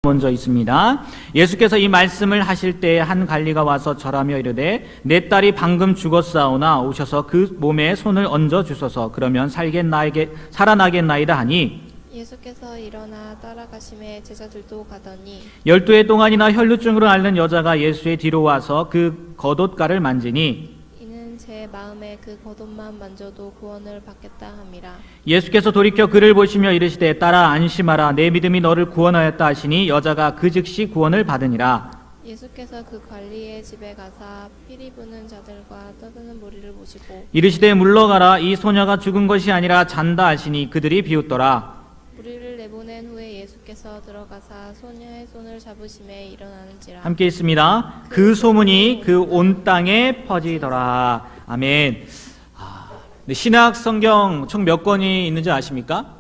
먼저 있습니다. 예수께서 이 말씀을 하실 때에 한 관리가 와서 절하며 이르되 내 딸이 방금 죽었사오나 오셔서 그 몸에 손을 얹어 주소서. 그러면 살아나겠나이다 하니 예수께서 일어나 따라가심에 제자들도 가더니 12해 동안이나 혈루증으로 앓는 여자가 예수의 뒤로 와서 그 겉옷가를 만지니 이는 제 마음에 그 겉옷만 만져도 구원을 받겠다 함이라. 예수께서 돌이켜 그를 보시며 이르시되 딸아 안심하라 내 믿음이 너를 구원하였다 하시니 여자가 그 즉시 구원을 받으니라. 예수께서 그 관리의 집에 가사 피리 부는 자들과 떠드는 무리를 보시고 이르시되 물러가라 이 소녀가 죽은 것이 아니라 잔다 하시니 그들이 비웃더라. 무리를 내보낸 후에 예수께서 들어가사 소녀의 손을 잡으심에 일어나는지라. 함께 있습니다. 그 소문이 그 온 땅에 퍼지더라. 아멘. 신약 성경 총 몇 권이 있는지 아십니까?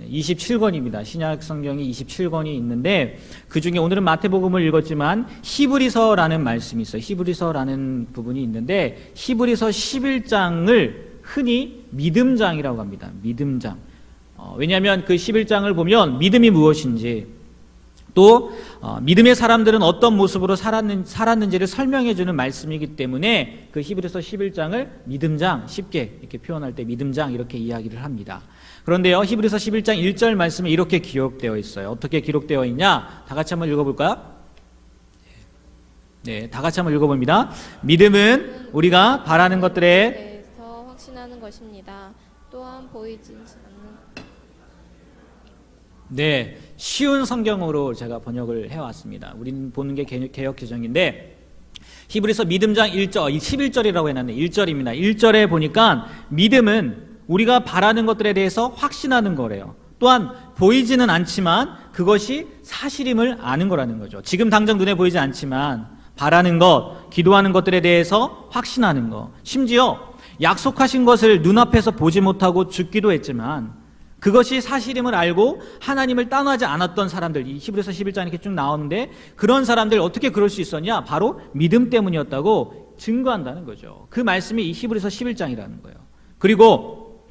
27권입니다. 신약 성경이 27권이 있는데 그 중에 오늘은 마태복음을 읽었지만 히브리서라는 말씀이 있어요. 히브리서라는 부분이 있는데 히브리서 11장을 흔히 믿음장이라고 합니다. 믿음장. 왜냐하면 그 11장을 보면 믿음이 무엇인지 또 믿음의 사람들은 어떤 모습으로 살았는지를 설명해주는 말씀이기 때문에 그 히브리서 11장을 믿음장, 쉽게 이렇게 표현할 때 믿음장 이렇게 이야기를 합니다. 그런데요, 히브리서 11장 1절 말씀에 이렇게 기록되어 있어요. 어떻게 기록되어 있냐? 다 같이 한번 읽어볼까요? 네, 다 같이 한번 읽어봅니다. 믿음은 우리가 바라는 것들에 대해서 확신하는 것입니다. 또한 보이지 않는. 네, 쉬운 성경으로 제가 번역을 해왔습니다. 우리는 보는 게 개역 개정인데 히브리서 믿음장 1절, 11절이라고 해놨네. 1절입니다. 1절에 보니까 믿음은 우리가 바라는 것들에 대해서 확신하는 거래요. 또한 보이지는 않지만 그것이 사실임을 아는 거라는 거죠. 지금 당장 눈에 보이지 않지만 바라는 것, 기도하는 것들에 대해서 확신하는 것. 심지어 약속하신 것을 눈앞에서 보지 못하고 죽기도 했지만 그것이 사실임을 알고 하나님을 떠나지 않았던 사람들, 이 히브리서 11장 이렇게 쭉 나오는데 그런 사람들 어떻게 그럴 수 있었냐? 바로 믿음 때문이었다고 증거한다는 거죠. 그 말씀이 이 히브리서 11장이라는 거예요. 그리고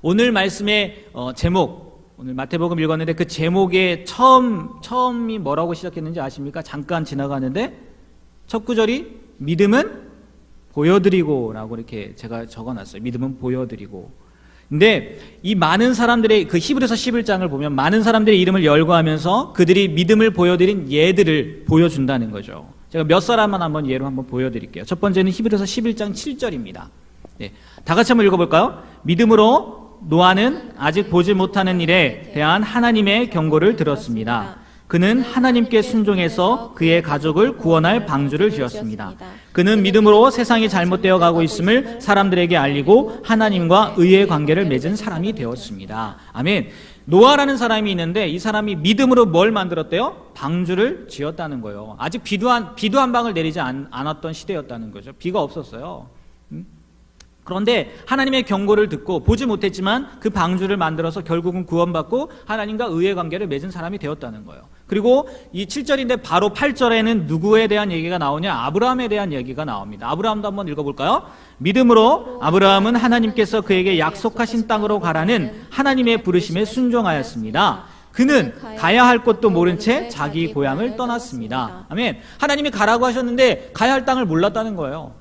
오늘 말씀의 제목, 오늘 마태복음 읽었는데 그 제목의 처음이 뭐라고 시작했는지 아십니까? 잠깐 지나가는데 첫 구절이 믿음은 보여드리고 라고 이렇게 제가 적어놨어요. 믿음은 보여드리고. 근데 이 많은 사람들의 그 히브리서 11장을 보면 많은 사람들의 이름을 열거하면서 그들이 믿음을 보여드린 예들을 보여준다는 거죠. 제가 몇 사람만 한번 예로 한번 보여드릴게요. 첫 번째는 히브리서 11장 7절입니다. 네, 다 같이 한번 읽어볼까요? 믿음으로 노아는 아직 보지 못하는 일에 대한 하나님의 경고를 들었습니다. 그는 하나님께 순종해서 그의 가족을 구원할 방주를 지었습니다. 그는 믿음으로 세상이 잘못되어 가고 있음을 사람들에게 알리고 하나님과 의의 관계를 맺은 사람이 되었습니다. 아멘. 노아라는 사람이 있는데 이 사람이 믿음으로 뭘 만들었대요? 방주를 지었다는 거예요. 아직 비도 한 방울 내리지 않았던 시대였다는 거죠. 비가 없었어요. 그런데 하나님의 경고를 듣고 보지 못했지만 그 방주를 만들어서 결국은 구원받고 하나님과 의의 관계를 맺은 사람이 되었다는 거예요. 그리고 이 7절인데 바로 8절에는 누구에 대한 얘기가 나오냐? 아브라함에 대한 얘기가 나옵니다. 아브라함도 한번 읽어볼까요? 믿음으로 아브라함은 하나님께서 그에게 약속하신 땅으로 가라는 하나님의 부르심에 순종하였습니다. 그는 가야 할 곳도 모른 채 자기 고향을 떠났습니다. 아멘. 하나님이 가라고 하셨는데 가야 할 땅을 몰랐다는 거예요.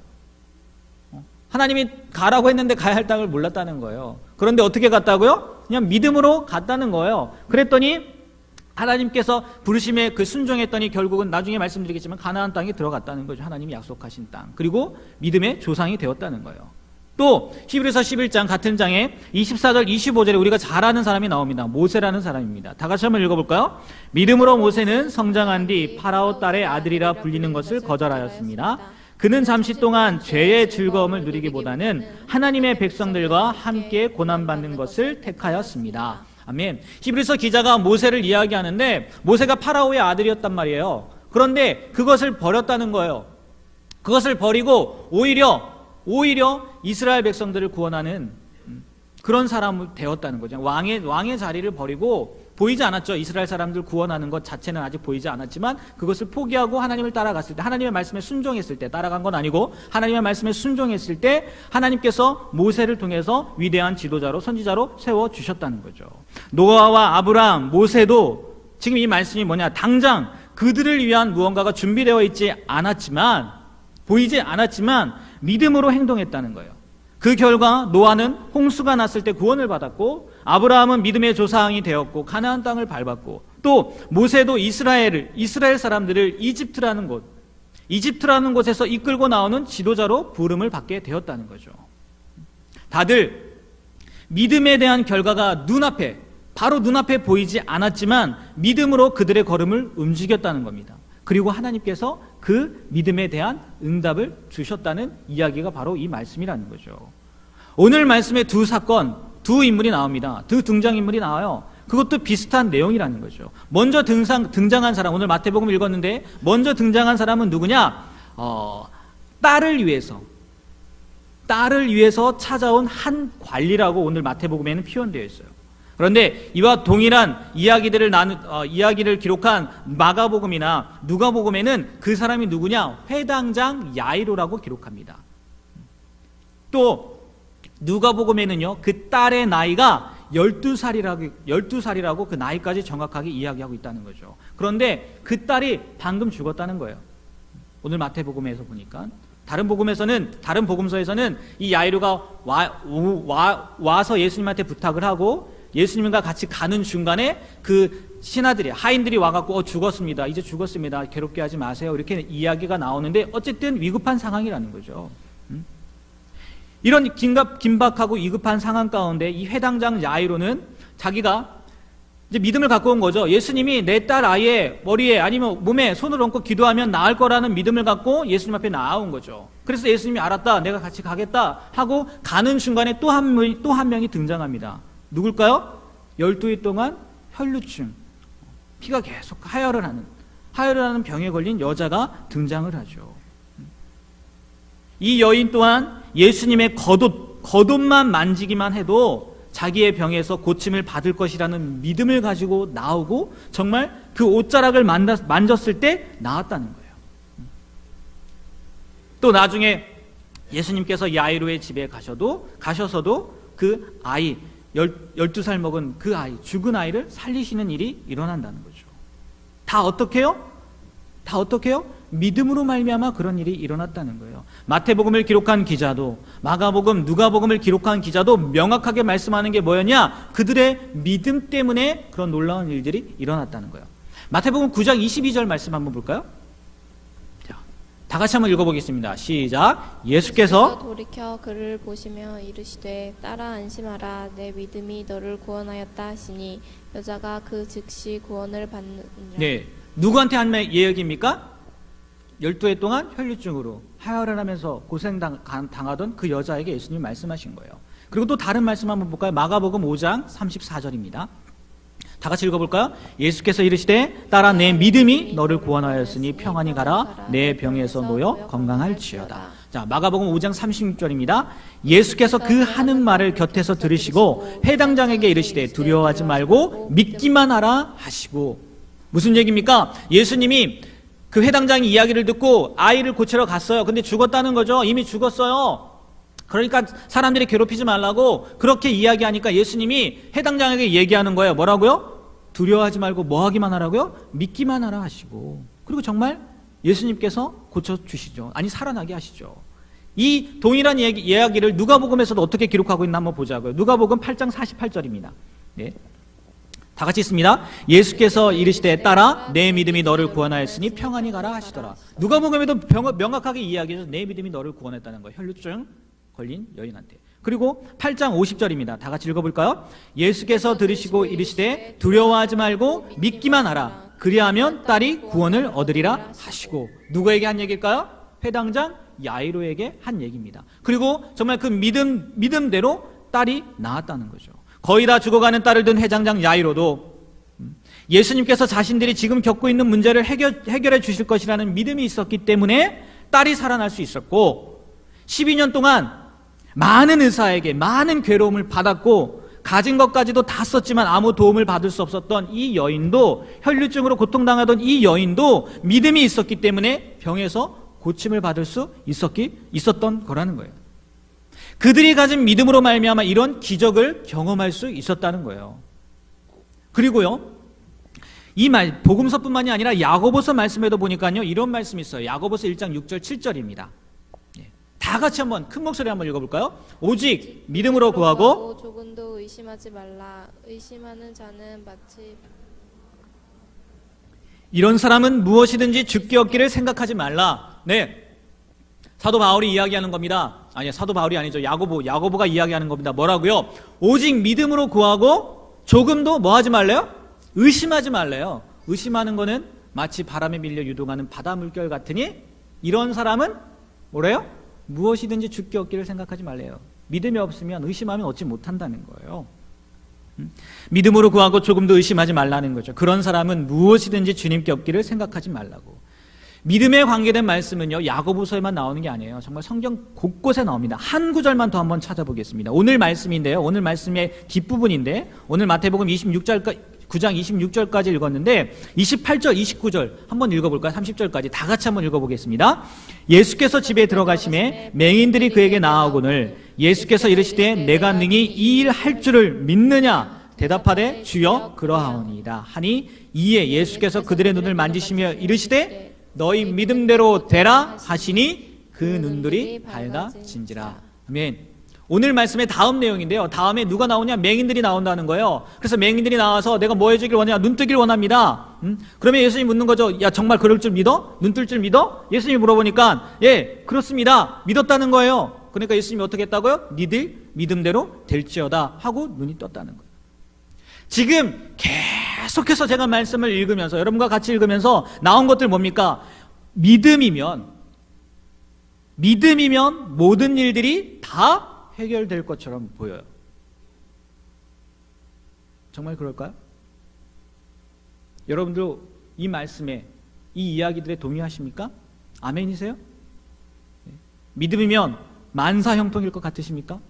하나님이 가라고 했는데 가야 할 땅을 몰랐다는 거예요. 그런데 어떻게 갔다고요? 그냥 믿음으로 갔다는 거예요. 그랬더니 하나님께서 부르심에 그 순종했더니 결국은 나중에 말씀드리겠지만 가나안 땅에 들어갔다는 거죠. 하나님이 약속하신 땅. 그리고 믿음의 조상이 되었다는 거예요. 또 히브리서 11장 같은 장에 24절 25절에 우리가 잘 아는 사람이 나옵니다. 모세라는 사람입니다. 다 같이 한번 읽어볼까요? 믿음으로 모세는 성장한 뒤 파라오 딸의 아들이라 불리는 것을 거절하였습니다. 그는 잠시 동안 죄의 즐거움을 누리기보다는 하나님의 백성들과 함께 고난받는 것을 택하였습니다. 아멘. 히브리서 기자가 모세를 이야기하는데 모세가 파라오의 아들이었단 말이에요. 그런데 그것을 버렸다는 거예요. 그것을 버리고 오히려 이스라엘 백성들을 구원하는 그런 사람이 되었다는 거죠. 왕의 자리를 버리고 보이지 않았죠. 이스라엘 사람들 구원하는 것 자체는 아직 보이지 않았지만 그것을 포기하고 하나님을 따라갔을 때, 하나님의 말씀에 순종했을 때, 따라간 건 아니고 하나님의 말씀에 순종했을 때 하나님께서 모세를 통해서 위대한 지도자로 선지자로 세워주셨다는 거죠. 노아와 아브라함, 모세도 지금 이 말씀이 뭐냐? 당장 그들을 위한 무언가가 준비되어 있지 않았지만, 보이지 않았지만 믿음으로 행동했다는 거예요. 그 결과 노아는 홍수가 났을 때 구원을 받았고, 아브라함은 믿음의 조상이 되었고 가나안 땅을 밟았고, 또 모세도 이스라엘 사람들을 이집트라는 곳에서 이끌고 나오는 지도자로 부름을 받게 되었다는 거죠. 다들 믿음에 대한 결과가 바로 눈앞에 보이지 않았지만 믿음으로 그들의 걸음을 움직였다는 겁니다. 그리고 하나님께서 그 믿음에 대한 응답을 주셨다는 이야기가 바로 이 말씀이라는 거죠. 오늘 말씀에 두 사건, 두 인물이 나옵니다. 두 등장인물이 나와요. 그것도 비슷한 내용이라는 거죠. 먼저 등장한 사람, 오늘 마태복음 읽었는데 먼저 등장한 사람은 누구냐? 딸을 위해서 찾아온 한 관리라고 오늘 마태복음에는 표현되어 있어요. 그런데 이와 동일한 이야기를 기록한 마가복음이나 누가복음에는 그 사람이 누구냐? 회당장 야이로라고 기록합니다. 또 누가복음에는요, 그 딸의 나이가 12살이라고 그 나이까지 정확하게 이야기하고 있다는 거죠. 그런데 그 딸이 방금 죽었다는 거예요. 오늘 마태복음에서 보니까. 다른 복음서에서는 이 야이로가 와서 예수님한테 부탁을 하고 예수님과 같이 가는 중간에 그 신하들이, 하인들이 와갖고 죽었습니다. 이제 죽었습니다. 괴롭게 하지 마세요. 이렇게 이야기가 나오는데 어쨌든 위급한 상황이라는 거죠. 이런 긴박하고 위급한 상황 가운데 이 회당장 야이로는 자기가 이제 믿음을 갖고 온 거죠. 예수님이 내 딸 아이의 머리에 아니면 몸에 손을 얹고 기도하면 나을 거라는 믿음을 갖고 예수님 앞에 나아온 거죠. 그래서 예수님이 알았다, 내가 같이 가겠다 하고 가는 중간에 또 한 명이 등장합니다. 누굴까요? 12일 동안 혈루증, 피가 계속 하혈을 하는 병에 걸린 여자가 등장을 하죠. 이 여인 또한 예수님의 겉옷만 만지기만 해도 자기의 병에서 고침을 받을 것이라는 믿음을 가지고 나오고 정말 그 옷자락을 만졌을 때 나았다는 거예요. 또 나중에 예수님께서 야이로의 집에 가셔서도 그 아이, 12살 먹은 그 아이, 죽은 아이를 살리시는 일이 일어난다는 거죠. 다 어떻게요? 믿음으로 말미암아 그런 일이 일어났다는 거예요. 마태복음을 기록한 기자도, 마가복음, 누가복음을 기록한 기자도 명확하게 말씀하는 게 뭐였냐? 그들의 믿음 때문에 그런 놀라운 일들이 일어났다는 거예요. 마태복음 9장 22절 말씀 한번 볼까요? 자, 다 같이 한번 읽어보겠습니다. 시작. 예수께서 돌이켜 그를 보시며 이르시되 딸아 안심하라, 내 믿음이 너를 구원하였다 하시니 여자가 그 즉시 구원을 받느니라. 네, 누구한테 한 이야기입니까? 12해 동안 혈류증으로 하혈을 하면서 고생당하던 그 여자에게 예수님이 말씀하신 거예요. 그리고 또 다른 말씀 한번 볼까요? 마가복음 5장 34절입니다. 다 같이 읽어볼까요? 예수께서 이르시되 딸아 내 믿음이 너를 구원하였으니 평안히 가라, 내 병에서 놓여 건강할지어다. 자, 마가복음 5장 36절입니다. 예수께서 그 하는 말을 곁에서 들으시고 회당장에게 이르시되 두려워하지 말고 믿기만 하라 하시고. 무슨 얘기입니까? 예수님이 그 회당장이 이야기를 듣고 아이를 고치러 갔어요. 근데 죽었다는 거죠. 이미 죽었어요. 그러니까 사람들이 괴롭히지 말라고 그렇게 이야기하니까 예수님이 회당장에게 얘기하는 거예요. 뭐라고요? 두려워하지 말고 뭐 하기만 하라고요? 믿기만 하라 하시고. 그리고 정말 예수님께서 고쳐주시죠. 아니, 살아나게 하시죠. 이 동일한 이야기를 누가복음에서도 어떻게 기록하고 있나 한번 보자고요. 누가복음 8장 48절입니다. 네. 다 같이 있습니다. 예수께서 이르시되 딸아 내 믿음이 너를 구원하였으니 평안히 가라 하시더라. 누가복음에도 명확하게 이야기해서 내 믿음이 너를 구원했다는 거예요. 혈루증 걸린 여인한테. 그리고 8장 50절입니다. 다 같이 읽어볼까요? 예수께서 들으시고 이르시되 두려워하지 말고 믿기만 하라. 그리하면 딸이 구원을 얻으리라 하시고. 누구에게 한 얘기일까요? 회당장 야이로에게 한 얘기입니다. 그리고 정말 그 믿음대로 딸이 나았다는 거죠. 거의 다 죽어가는 딸을 둔 회당장 야이로도 예수님께서 자신들이 지금 겪고 있는 문제를 해결해 주실 것이라는 믿음이 있었기 때문에 딸이 살아날 수 있었고, 12년 동안 많은 의사에게 많은 괴로움을 받았고 가진 것까지도 다 썼지만 아무 도움을 받을 수 없었던 이 여인도, 혈류증으로 고통당하던 이 여인도 믿음이 있었기 때문에 병에서 고침을 받을 수 있었던 거라는 거예요. 그들이 가진 믿음으로 말미암아 이런 기적을 경험할 수 있었다는 거예요. 그리고요, 이 말 복음서뿐만이 아니라 야고보서 말씀에도 보니까요 이런 말씀이 있어요. 야고보서 1장 6절 7절입니다. 다 같이 한번 큰 목소리 한번 읽어볼까요? 오직 믿음으로 구하고 조금도 의심하지 말라. 의심하는 자는 마치 이런 사람은 무엇이든지 죽게 얻기를 생각하지 말라. 네, 사도 바울이 이야기하는 겁니다. 아니, 사도 바울이 아니죠. 야고보가 이야기하는 겁니다. 뭐라고요? 오직 믿음으로 구하고 조금도 뭐 하지 말래요? 의심하지 말래요. 의심하는 거는 마치 바람에 밀려 유동하는 바다 물결 같으니 이런 사람은 뭐래요? 무엇이든지 죽게 얻기를 생각하지 말래요. 믿음이 없으면 의심하면 얻지 못한다는 거예요. 믿음으로 구하고 조금도 의심하지 말라는 거죠. 그런 사람은 무엇이든지 주님께 얻기를 생각하지 말라고. 믿음에 관계된 말씀은요 야고보서에만 나오는 게 아니에요. 정말 성경 곳곳에 나옵니다. 한 구절만 더 한번 찾아보겠습니다. 오늘 말씀인데요, 오늘 말씀의 뒷부분인데, 오늘 마태복음 9장 26절까지 읽었는데 28절 29절 한번 읽어볼까요? 30절까지 다 같이 한번 읽어보겠습니다. 예수께서 집에 들어가심에 맹인들이 그에게 나아오거늘 예수께서 이르시되 내가 능히 이 일 할 줄을 믿느냐 대답하되 주여 그러하오니이다 하니 이에 예수께서 그들의 눈을 만지시며 이르시되 너희 믿음대로 되라 하시니 그 눈들이 밝아진지라. 아멘. 오늘 말씀의 다음 내용인데요, 다음에 누가 나오냐? 맹인들이 나온다는 거예요. 그래서 맹인들이 나와서 내가 뭐 해주길 원하냐? 눈 뜨길 원합니다. 그러면 예수님이 묻는 거죠. 야, 정말 그럴 줄 믿어? 눈 뜰 줄 믿어? 예수님이 물어보니까 예, 그렇습니다. 믿었다는 거예요. 그러니까 예수님이 어떻게 했다고요? 니들 믿음대로 될지어다 하고 눈이 떴다는 거예요. 지금 계속해서 제가 말씀을 읽으면서 여러분과 같이 읽으면서 나온 것들 뭡니까? 믿음이면 모든 일들이 다 해결될 것처럼 보여요. 정말 그럴까요? 여러분들 이 말씀에, 이 이야기들에 동의하십니까? 아멘이세요? 믿음이면 만사형통일 것 같으십니까?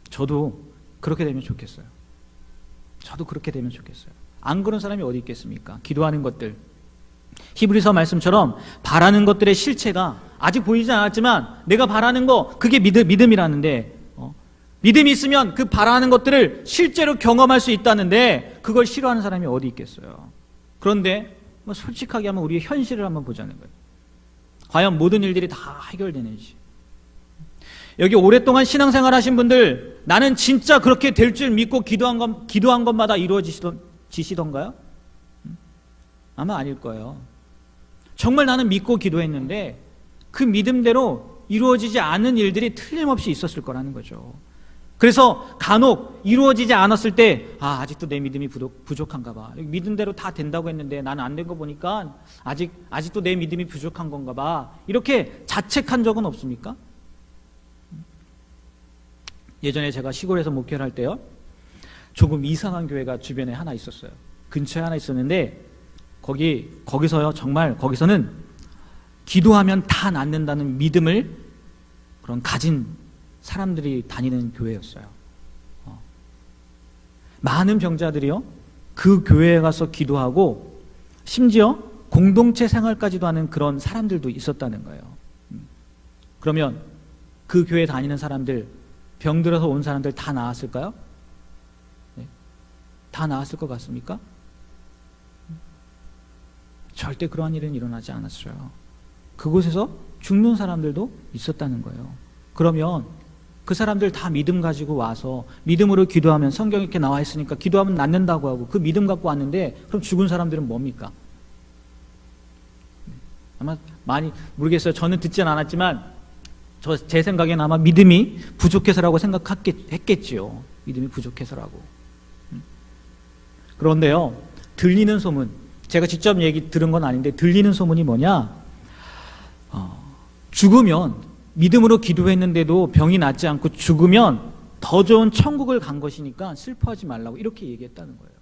저도 그렇게 되면 좋겠어요. 저도 그렇게 되면 좋겠어요. 안 그런 사람이 어디 있겠습니까? 기도하는 것들, 히브리서 말씀처럼 바라는 것들의 실체가 아직 보이지 않았지만 내가 바라는 거 그게 믿음이라는데, 믿음이 있으면 그 바라는 것들을 실제로 경험할 수 있다는데 그걸 싫어하는 사람이 어디 있겠어요. 그런데 솔직하게 하면 우리의 현실을 한번 보자는 거예요. 과연 모든 일들이 다 해결되는지. 여기 오랫동안 신앙생활 하신 분들, 나는 진짜 그렇게 될 줄 믿고 기도한 것마다 이루어지시던가요? 아마 아닐 거예요. 정말 나는 믿고 기도했는데 그 믿음대로 이루어지지 않은 일들이 틀림없이 있었을 거라는 거죠. 그래서 간혹 이루어지지 않았을 때 아직도 내 믿음이 부족한가 봐. 믿음대로 다 된다고 했는데 나는 안 된 거 보니까 아직도 내 믿음이 부족한 건가 봐. 이렇게 자책한 적은 없습니까? 예전에 제가 시골에서 목회를 할 때요, 조금 이상한 교회가 주변에 하나 있었어요. 근처에 하나 있었는데 거기서요, 정말 거기서는 기도하면 다 낫는다는 믿음을 그런 가진 사람들이 다니는 교회였어요. 많은 병자들이요 그 교회에 가서 기도하고 심지어 공동체 생활까지도 하는 그런 사람들도 있었다는 거예요. 그러면 그 교회 다니는 사람들, 병들어서 온 사람들 다 나았을까요? 네. 다 나았을 것 같습니까? 절대 그러한 일은 일어나지 않았어요. 그곳에서 죽는 사람들도 있었다는 거예요. 그러면 그 사람들 다 믿음 가지고 와서 믿음으로 기도하면, 성경에 이렇게 나와 있으니까 기도하면 낫는다고 하고 그 믿음 갖고 왔는데, 그럼 죽은 사람들은 뭡니까? 아마 많이 모르겠어요. 저는 듣진 않았지만 제 생각에는 아마 믿음이 부족해서라고 생각했겠지요. 믿음이 부족해서라고. 그런데요, 들리는 소문, 제가 직접 얘기 들은 건 아닌데 들리는 소문이 뭐냐? 죽으면, 믿음으로 기도했는데도 병이 낫지 않고 죽으면 더 좋은 천국을 간 것이니까 슬퍼하지 말라고 이렇게 얘기했다는 거예요.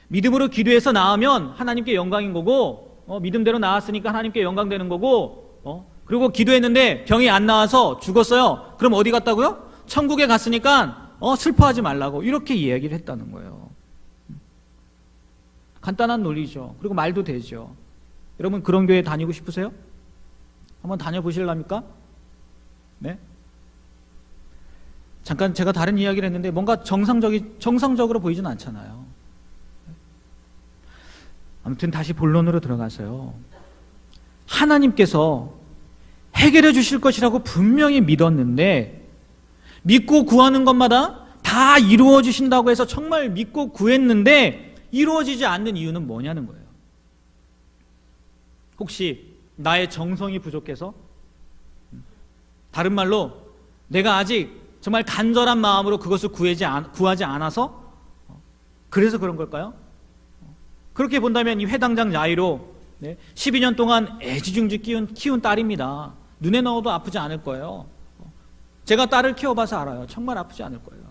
믿음으로 기도해서 나으면 하나님께 영광인 거고, 믿음대로 나았으니까 하나님께 영광 되는 거고, 그리고 기도했는데 병이 안 나와서 죽었어요. 그럼 어디 갔다고요? 천국에 갔으니까 슬퍼하지 말라고 이렇게 이야기를 했다는 거예요. 간단한 논리죠. 그리고 말도 되죠. 여러분 그런 교회 다니고 싶으세요? 한번 다녀보실랍니까? 네? 잠깐 제가 다른 이야기를 했는데 뭔가 정상적으로 보이진 않잖아요. 아무튼 다시 본론으로 들어가서요. 하나님께서 해결해 주실 것이라고 분명히 믿었는데 믿고 구하는 것마다 다 이루어 주신다고 해서 정말 믿고 구했는데 이루어지지 않는 이유는 뭐냐는 거예요. 혹시 나의 정성이 부족해서? 다른 말로 내가 아직 정말 간절한 마음으로 그것을 구하지 않아서? 그래서 그런 걸까요? 그렇게 본다면 이 회당장 야이로 12년 동안 애지중지 키운 딸입니다. 눈에 넣어도 아프지 않을 거예요. 제가 딸을 키워봐서 알아요. 정말 아프지 않을 거예요.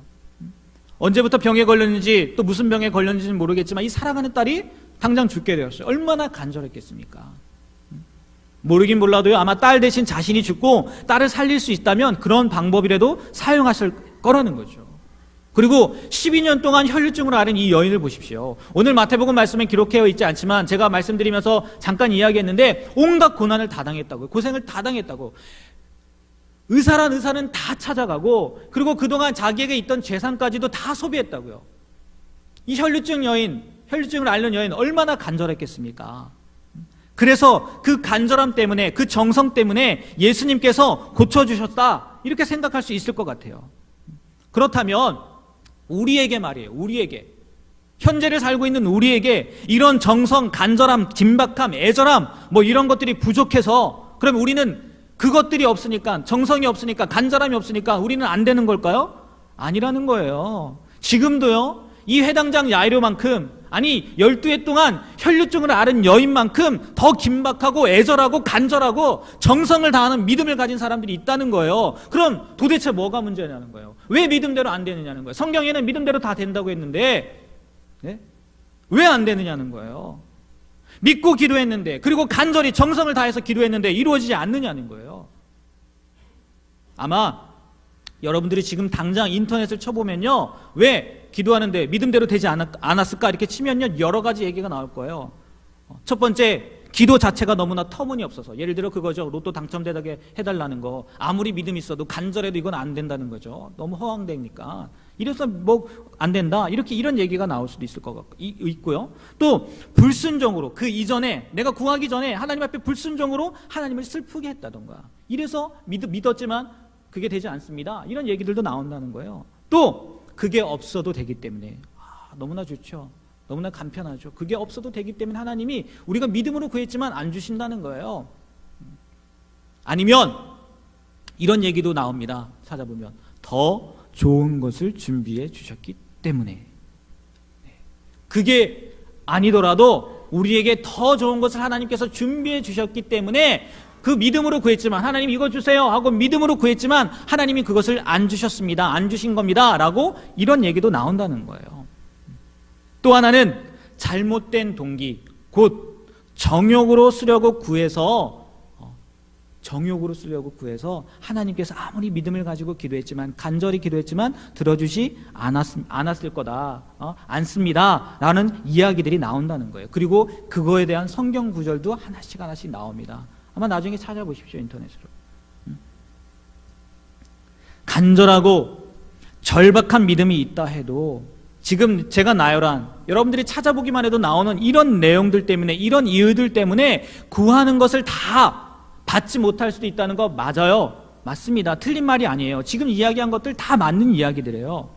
언제부터 병에 걸렸는지 또 무슨 병에 걸렸는지는 모르겠지만 이 사랑하는 딸이 당장 죽게 되었어요. 얼마나 간절했겠습니까? 모르긴 몰라도요, 아마 딸 대신 자신이 죽고 딸을 살릴 수 있다면 그런 방법이라도 사용하실 거라는 거죠. 그리고 12년 동안 혈류증으로 앓은 이 여인을 보십시오. 오늘 마태복음 말씀에 기록되어 있지 않지만 제가 말씀드리면서 잠깐 이야기했는데 온갖 고난을 다 당했다고요. 고생을 다 당했다고. 의사는 다 찾아가고 그리고 그동안 자기에게 있던 재산까지도 다 소비했다고요. 이 혈류증을 앓는 여인 얼마나 간절했겠습니까? 그래서 그 간절함 때문에, 그 정성 때문에 예수님께서 고쳐주셨다, 이렇게 생각할 수 있을 것 같아요. 그렇다면 우리에게 말이에요, 우리에게, 현재를 살고 있는 우리에게 이런 정성, 간절함, 긴박함, 애절함 뭐 이런 것들이 부족해서 그럼 우리는 그것들이 없으니까, 정성이 없으니까, 간절함이 없으니까 우리는 안 되는 걸까요? 아니라는 거예요. 지금도요, 이 회당장 야이로만큼, 아니 12해 동안 혈류증을 앓은 여인만큼 더 긴박하고 애절하고 간절하고 정성을 다하는 믿음을 가진 사람들이 있다는 거예요. 그럼 도대체 뭐가 문제냐는 거예요. 왜 믿음대로 안 되느냐는 거예요. 성경에는 믿음대로 다 된다고 했는데 왜 안 되느냐는 거예요. 믿고 기도했는데, 그리고 간절히 정성을 다해서 기도했는데 이루어지지 않느냐는 거예요. 아마 여러분들이 지금 당장 인터넷을 쳐보면요, 왜 기도하는데 믿음대로 되지 않았을까 이렇게 치면요, 여러 가지 얘기가 나올 거예요. 첫 번째, 기도 자체가 너무나 터무니없어서, 예를 들어 그거죠. 로또 당첨되게 해달라는 거. 아무리 믿음이 있어도 간절해도 이건 안 된다는 거죠. 너무 허황되니까. 이래서 뭐 안 된다, 이런 얘기가 나올 수도 있을 것 같고 있고요. 또 불순종으로, 그 이전에 내가 구하기 전에 하나님 앞에 불순종으로 하나님을 슬프게 했다던가, 이래서 믿었지만 그게 되지 않습니다, 이런 얘기들도 나온다는 거예요. 또 그게 없어도 되기 때문에, 너무나 좋죠. 너무나 간편하죠. 그게 없어도 되기 때문에 하나님이 우리가 믿음으로 구했지만 안 주신다는 거예요. 아니면 이런 얘기도 나옵니다. 찾아보면 더 좋은 것을 준비해 주셨기 때문에. 그게 아니더라도 우리에게 더 좋은 것을 하나님께서 준비해 주셨기 때문에 그 믿음으로 구했지만, 하나님 이거 주세요 하고 믿음으로 구했지만 하나님이 그것을 안 주셨습니다, 안 주신 겁니다 라고 이런 얘기도 나온다는 거예요. 또 하나는 잘못된 동기, 곧 정욕으로 쓰려고 구해서 하나님께서 아무리 믿음을 가지고 기도했지만, 간절히 기도했지만 들어주시 않았을 거다, 않습니다 라는 이야기들이 나온다는 거예요. 그리고 그거에 대한 성경 구절도 하나씩 나옵니다. 아마 나중에 찾아보십시오, 인터넷으로. 간절하고 절박한 믿음이 있다 해도 지금 제가 나열한, 여러분들이 찾아보기만 해도 나오는 이런 내용들 때문에, 이런 이유들 때문에 구하는 것을 다 받지 못할 수도 있다는 거 맞아요. 맞습니다. 틀린 말이 아니에요. 지금 이야기한 것들 다 맞는 이야기들이에요.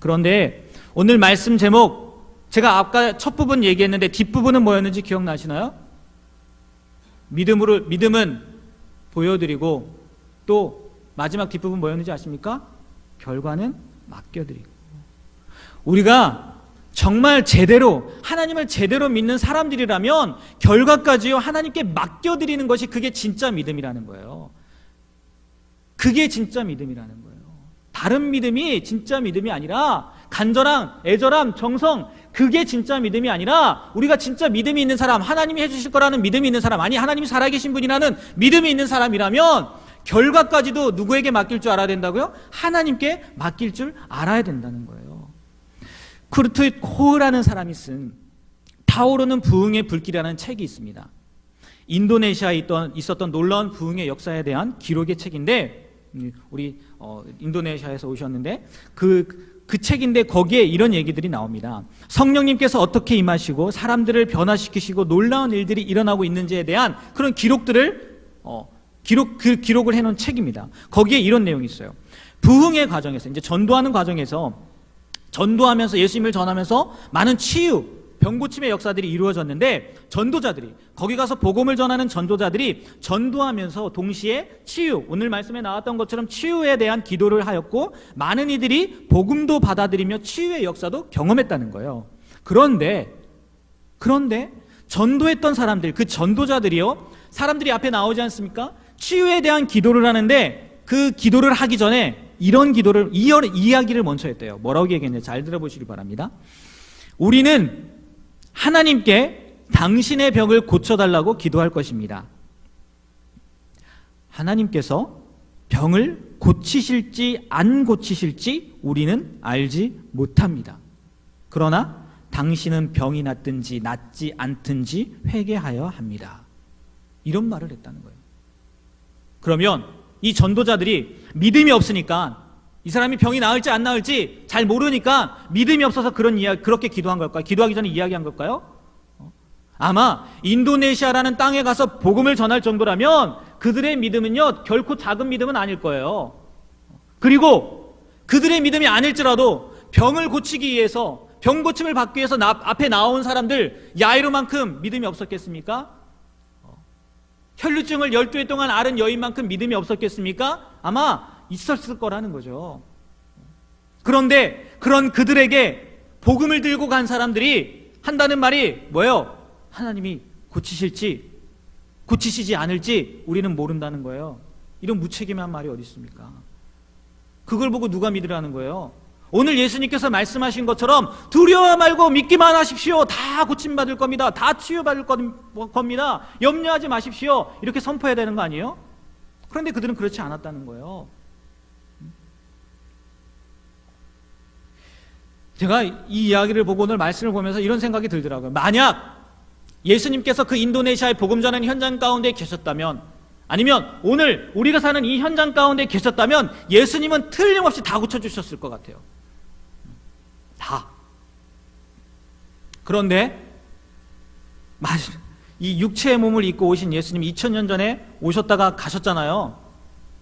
그런데 오늘 말씀 제목, 제가 아까 첫 부분 얘기했는데 뒷부분은 뭐였는지 기억나시나요? 믿음은 보여드리고, 또 마지막 뒷부분 뭐였는지 아십니까? 결과는 맡겨드리고. 우리가 정말 제대로 하나님을 제대로 믿는 사람들이라면 결과까지요 하나님께 맡겨드리는 것이, 그게 진짜 믿음이라는 거예요. 그게 진짜 믿음이라는 거예요. 다른 믿음이 진짜 믿음이 아니라, 간절함, 애절함, 정성, 그게 진짜 믿음이 아니라, 우리가 진짜 믿음이 있는 사람, 하나님이 해주실 거라는 믿음이 있는 사람, 아니 하나님이 살아계신 분이라는 믿음이 있는 사람이라면 결과까지도 누구에게 맡길 줄 알아야 된다고요? 하나님께 맡길 줄 알아야 된다는 거예요. 쿠르트 코흐라는 사람이 쓴 타오르는 부흥의 불길이라는 책이 있습니다. 인도네시아에 있었던 놀라운 부흥의 역사에 대한 기록의 책인데, 우리 인도네시아에서 오셨는데 그 책인데 거기에 이런 얘기들이 나옵니다. 성령님께서 어떻게 임하시고 사람들을 변화시키시고 놀라운 일들이 일어나고 있는지에 대한 그런 기록들을 기록을 해놓은 책입니다. 거기에 이런 내용이 있어요. 부흥의 과정에서, 이제 전도하는 과정에서, 전도하면서 예수님을 전하면서 많은 치유, 병고침의 역사들이 이루어졌는데, 전도자들이, 거기 가서 복음을 전하는 전도자들이 전도하면서 동시에 치유, 오늘 말씀에 나왔던 것처럼 치유에 대한 기도를 하였고, 많은 이들이 복음도 받아들이며 치유의 역사도 경험했다는 거예요. 그런데 전도했던 사람들, 그 전도자들이요, 사람들이 앞에 나오지 않습니까? 치유에 대한 기도를 하는데 그 기도를 하기 전에 이런 기도를, 이야기를 먼저 했대요. 뭐라고 얘기했냐? 잘 들어보시기 바랍니다. 우리는 하나님께 당신의 병을 고쳐달라고 기도할 것입니다. 하나님께서 병을 고치실지 안 고치실지 우리는 알지 못합니다. 그러나 당신은 병이 낫든지 낫지 않든지 회개하여 합니다. 이런 말을 했다는 거예요. 그러면 이 전도자들이 믿음이 없으니까, 이 사람이 병이 나을지 안 나을지 잘 모르니까 믿음이 없어서 그렇게 기도한 걸까요? 기도하기 전에 이야기한 걸까요? 아마 인도네시아라는 땅에 가서 복음을 전할 정도라면 그들의 믿음은요, 결코 작은 믿음은 아닐 거예요. 그리고 그들의 믿음이 아닐지라도 병을 고치기 위해서, 병 고침을 받기 위해서 앞에 나온 사람들 야이로만큼 믿음이 없었겠습니까? 혈루증을 12해 동안 앓은 여인만큼 믿음이 없었겠습니까? 아마 있었을 거라는 거죠. 그런데 그런 그들에게 복음을 들고 간 사람들이 한다는 말이 뭐예요? 하나님이 고치시지 않을지 우리는 모른다는 거예요. 이런 무책임한 말이 어디 있습니까? 그걸 보고 누가 믿으라는 거예요? 오늘 예수님께서 말씀하신 것처럼 두려워 말고 믿기만 하십시오. 다 고침받을 겁니다. 다 치유받을 겁니다. 염려하지 마십시오. 이렇게 선포해야 되는 거 아니에요? 그런데 그들은 그렇지 않았다는 거예요. 제가 이 이야기를 보고 오늘 말씀을 보면서 이런 생각이 들더라고요. 만약 예수님께서 그 인도네시아의 복음 전하는 현장 가운데 계셨다면, 아니면 오늘 우리가 사는 이 현장 가운데 계셨다면 예수님은 틀림없이 다 고쳐주셨을 것 같아요. 다. 그런데 이 육체의 몸을 입고 오신 예수님 2000년 전에 오셨다가 가셨잖아요.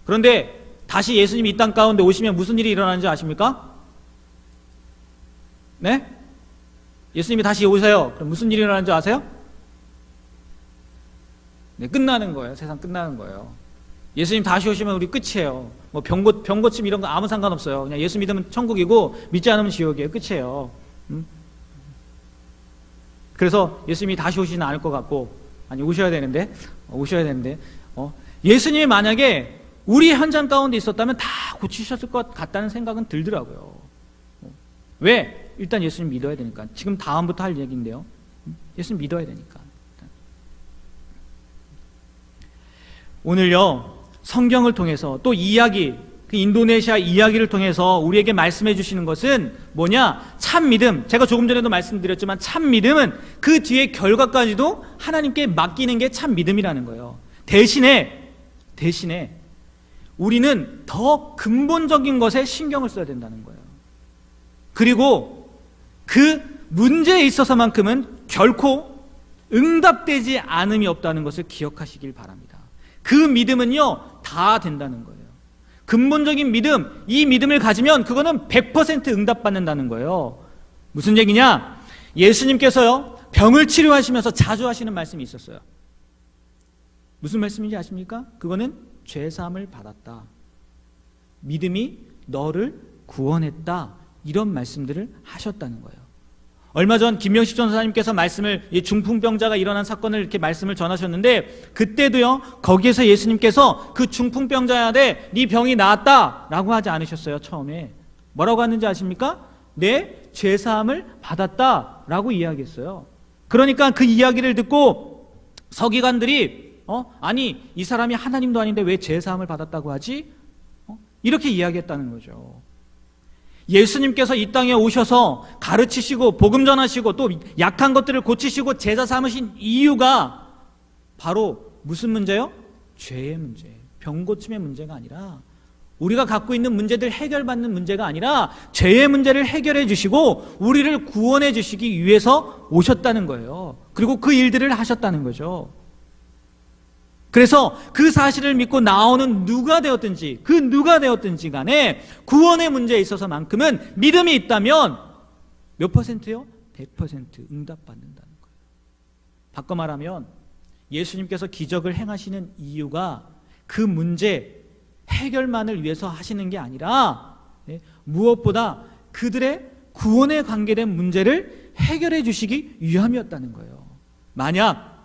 그런데 다시 예수님이 이 땅 가운데 오시면 무슨 일이 일어나는지 아십니까? 네? 예수님이 다시 오세요. 그럼 무슨 일이 일어나는지 아세요? 네, 끝나는 거예요. 세상 끝나는 거예요. 예수님 다시 오시면 우리 끝이에요. 뭐 병고침 이런 거 아무 상관없어요. 그냥 예수 믿으면 천국이고 믿지 않으면 지옥이에요. 끝이에요. 그래서 예수님이 다시 오시지는 않을 것 같고, 아니 오셔야 되는데 예수님이 만약에 우리 현장 가운데 있었다면 다 고치셨을 것 같다는 생각은 들더라고요. 왜? 일단 예수님 믿어야 되니까. 지금 다음부터 할 얘기인데요. 예수님 믿어야 되니까. 오늘요, 성경을 통해서 또 이야기, 그 인도네시아 이야기를 통해서 우리에게 말씀해 주시는 것은 뭐냐? 참 믿음. 제가 조금 전에도 말씀드렸지만 참 믿음은 그 뒤에 결과까지도 하나님께 맡기는 게 참 믿음이라는 거예요. 대신에 우리는 더 근본적인 것에 신경을 써야 된다는 거예요. 그리고 그 문제에 있어서만큼은 결코 응답되지 않음이 없다는 것을 기억하시길 바랍니다. 그 믿음은요, 다 된다는 거예요. 근본적인 믿음, 이 믿음을 가지면 그거는 100% 응답받는다는 거예요. 무슨 얘기냐? 예수님께서요, 병을 치료하시면서 자주 하시는 말씀이 있었어요. 무슨 말씀인지 아십니까? 그거는 죄사함을 받았다, 믿음이 너를 구원했다, 이런 말씀들을 하셨다는 거예요. 얼마 전 김명식 전사님께서 말씀을, 중풍병자가 일어난 사건을 이렇게 말씀을 전하셨는데, 그때도요, 거기에서 예수님께서 그 중풍병자한테 네 병이 나았다 라고 하지 않으셨어요. 처음에 뭐라고 하는지 아십니까? 내 죄사함을 받았다 라고 이야기했어요. 그러니까 그 이야기를 듣고 서기관들이 아니 이 사람이 하나님도 아닌데 왜 죄사함을 받았다고 하지? 이렇게 이야기했다는 거죠. 예수님께서 이 땅에 오셔서 가르치시고 복음 전하시고 또 약한 것들을 고치시고 제자 삼으신 이유가 바로 무슨 문제요? 죄의 문제, 병 고침의 문제가 아니라 우리가 갖고 있는 문제들 해결받는 문제가 아니라 죄의 문제를 해결해 주시고 우리를 구원해 주시기 위해서 오셨다는 거예요. 그리고 그 일들을 하셨다는 거죠. 그래서 그 사실을 믿고 나오는 누가 되었든지 그 누가 되었든지 간에 구원의 문제에 있어서만큼은 믿음이 있다면 몇 %요? 100% 응답받는다는 거예요. 바꿔 말하면 예수님께서 기적을 행하시는 이유가 그 문제 해결만을 위해서 하시는 게 아니라 무엇보다 그들의 구원에 관계된 문제를 해결해 주시기 위함이었다는 거예요. 만약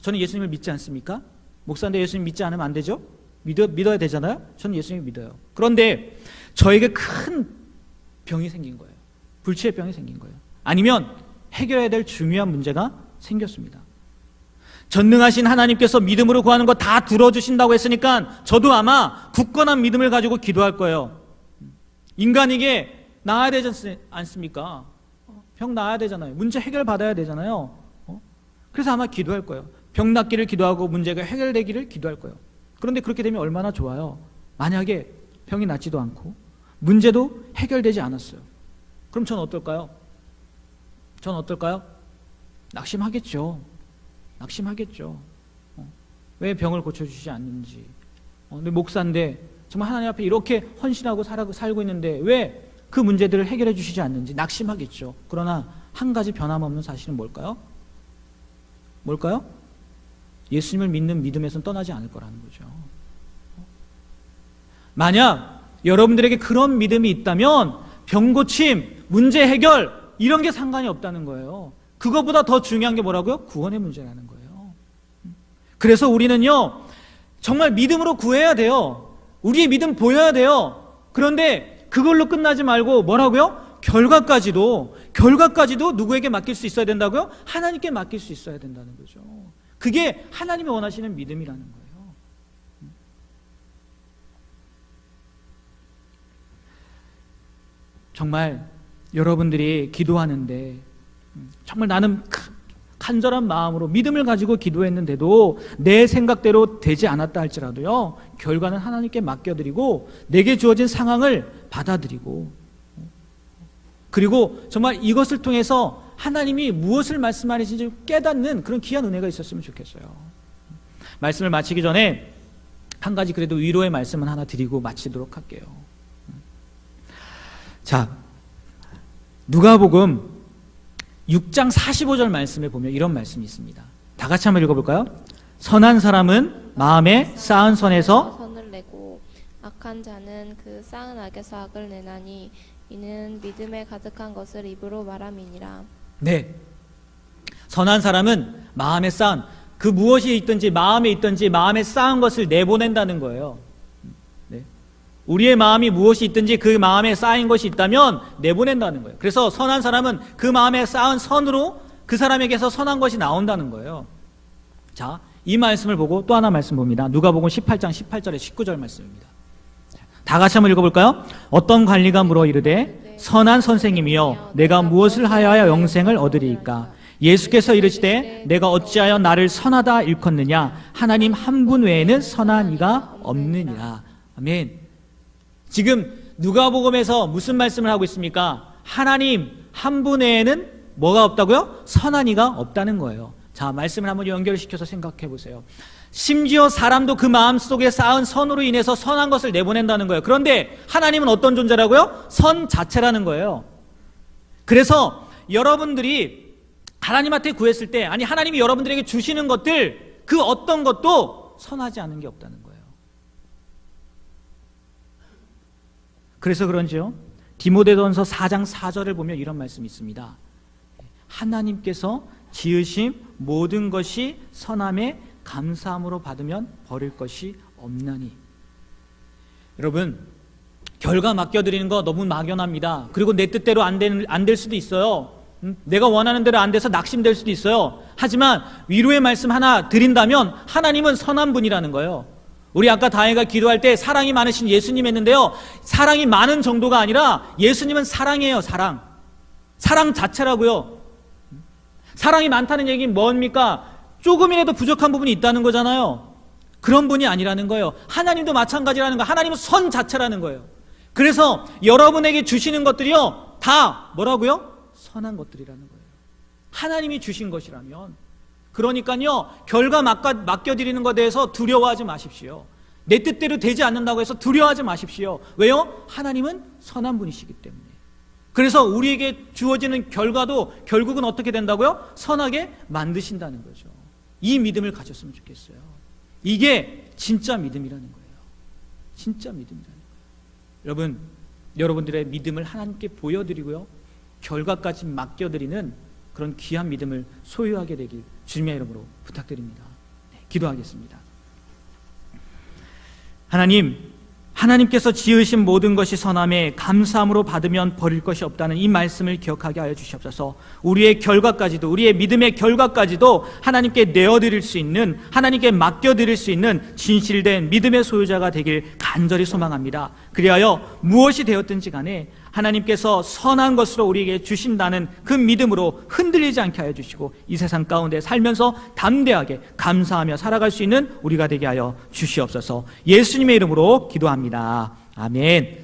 저는 예수님을 믿지 않습니까? 목사인데 예수님 믿지 않으면 안 되죠? 믿어야 되잖아요? 저는 예수님을 믿어요. 그런데 저에게 큰 병이 생긴 거예요. 불치의 병이 생긴 거예요. 아니면 해결해야 될 중요한 문제가 생겼습니다. 전능하신 하나님께서 믿음으로 구하는 거 다 들어주신다고 했으니까 저도 아마 굳건한 믿음을 가지고 기도할 거예요. 인간에게 나아야 되지 않습니까? 병 나아야 되잖아요. 문제 해결받아야 되잖아요. 그래서 아마 기도할 거예요. 병 낫기를 기도하고 문제가 해결되기를 기도할 거예요. 그런데 그렇게 되면 얼마나 좋아요. 만약에 병이 낫지도 않고 문제도 해결되지 않았어요. 그럼 전 어떨까요? 낙심하겠죠. 왜 병을 고쳐주시지 않는지. 근데 목사인데 정말 하나님 앞에 이렇게 헌신하고 살고 있는데 왜 그 문제들을 해결해 주시지 않는지 낙심하겠죠. 그러나 한 가지 변함없는 사실은 뭘까요? 예수님을 믿는 믿음에서는 떠나지 않을 거라는 거죠. 만약 여러분들에게 그런 믿음이 있다면 병 고침, 문제 해결 이런 게 상관이 없다는 거예요. 그것보다 더 중요한 게 뭐라고요? 구원의 문제라는 거예요. 그래서 우리는요 정말 믿음으로 구해야 돼요. 우리의 믿음 보여야 돼요. 그런데 그걸로 끝나지 말고 뭐라고요? 결과까지도 누구에게 맡길 수 있어야 된다고요? 하나님께 맡길 수 있어야 된다는 거죠. 그게 하나님이 원하시는 믿음이라는 거예요. 정말 여러분들이 기도하는데 정말 나는 간절한 마음으로 믿음을 가지고 기도했는데도 내 생각대로 되지 않았다 할지라도요 결과는 하나님께 맡겨드리고 내게 주어진 상황을 받아들이고 그리고 정말 이것을 통해서 하나님이 무엇을 말씀하시는지 깨닫는 그런 귀한 은혜가 있었으면 좋겠어요. 말씀을 마치기 전에 한 가지 그래도 위로의 말씀은 하나 드리고 마치도록 할게요. 자, 누가복음 6장 45절 말씀에 보면 이런 말씀이 있습니다. 다 같이 한번 읽어볼까요? 선한 사람은 마음에 쌓은 선에서 선을 내고 악한 자는 그 쌓은 악에서 악을 내나니 이는 믿음에 가득한 것을 입으로 말함이니라. 네, 선한 사람은 마음에 쌓은 그 무엇이 있든지 마음에 쌓은 것을 내보낸다는 거예요. 우리의 마음이 무엇이 있든지 그 마음에 쌓인 것이 있다면 내보낸다는 거예요. 그래서 선한 사람은 그 마음에 쌓은 선으로 그 사람에게서 선한 것이 나온다는 거예요. 자, 이 말씀을 보고 또 하나 말씀 봅니다. 누가복음 18장 18절에 19절 말씀입니다. 다 같이 한번 읽어볼까요? 어떤 관리가 물어 이르되 선한 선생님이여 내가 무엇을 하여야 영생을 얻으리이까? 예수께서 이르시되 내가 어찌하여 나를 선하다 일컫느냐? 하나님 한 분 외에는 선한 이가 없느니라. 아멘. 지금 누가복음에서 무슨 말씀을 하고 있습니까? 하나님 한 분 외에는 뭐가 없다고요? 선한 이가 없다는 거예요. 자, 말씀을 한번 연결시켜서 생각해 보세요. 심지어 사람도 그 마음속에 쌓은 선으로 인해서 선한 것을 내보낸다는 거예요. 그런데 하나님은 어떤 존재라고요? 선 자체라는 거예요. 그래서 여러분들이 하나님한테 구했을 때, 아니 하나님이 여러분들에게 주시는 것들 그 어떤 것도 선하지 않은 게 없다는 거예요. 그래서 그런지요 디모데전서 4장 4절을 보면 이런 말씀이 있습니다. 하나님께서 지으신 모든 것이 선함에 감사함으로 받으면 버릴 것이 없나니. 여러분, 결과 맡겨드리는 거 너무 막연합니다. 그리고 내 뜻대로 안 될 수도 있어요. 내가 원하는 대로 안 돼서 낙심될 수도 있어요. 하지만 위로의 말씀 하나 드린다면 하나님은 선한 분이라는 거예요. 우리 아까 다혜가 기도할 때 사랑이 많으신 예수님 했는데요, 사랑이 많은 정도가 아니라 예수님은 사랑이에요. 사랑 자체라고요. 사랑이 많다는 얘기는 뭡니까? 조금이라도 부족한 부분이 있다는 거잖아요. 그런 분이 아니라는 거예요. 하나님도 마찬가지라는 거예요. 하나님은 선 자체라는 거예요. 그래서 여러분에게 주시는 것들이요, 다 뭐라고요? 선한 것들이라는 거예요. 하나님이 주신 것이라면. 그러니까요, 결과 맡겨드리는 것에 대해서 두려워하지 마십시오. 내 뜻대로 되지 않는다고 해서 두려워하지 마십시오. 왜요? 하나님은 선한 분이시기 때문에. 그래서 우리에게 주어지는 결과도 결국은 어떻게 된다고요? 선하게 만드신다는 거죠. 이 믿음을 가졌으면 좋겠어요. 이게 진짜 믿음이라는 거예요. 진짜 믿음이라는 거예요. 여러분들의 믿음을 하나님께 보여드리고요, 결과까지 맡겨드리는 그런 귀한 믿음을 소유하게 되길 주님의 이름으로 부탁드립니다. 네, 기도하겠습니다. 하나님께서 지으신 모든 것이 선함에 감사함으로 받으면 버릴 것이 없다는 이 말씀을 기억하게 하여 주시옵소서. 우리의 결과까지도, 우리의 믿음의 결과까지도 하나님께 내어드릴 수 있는, 하나님께 맡겨드릴 수 있는 진실된 믿음의 소유자가 되길 간절히 소망합니다. 그리하여 무엇이 되었든지 간에 하나님께서 선한 것으로 우리에게 주신다는 그 믿음으로 흔들리지 않게 하여 주시고, 이 세상 가운데 살면서 담대하게 감사하며 살아갈 수 있는 우리가 되게 하여 주시옵소서. 예수님의 이름으로 기도합니다. 아멘.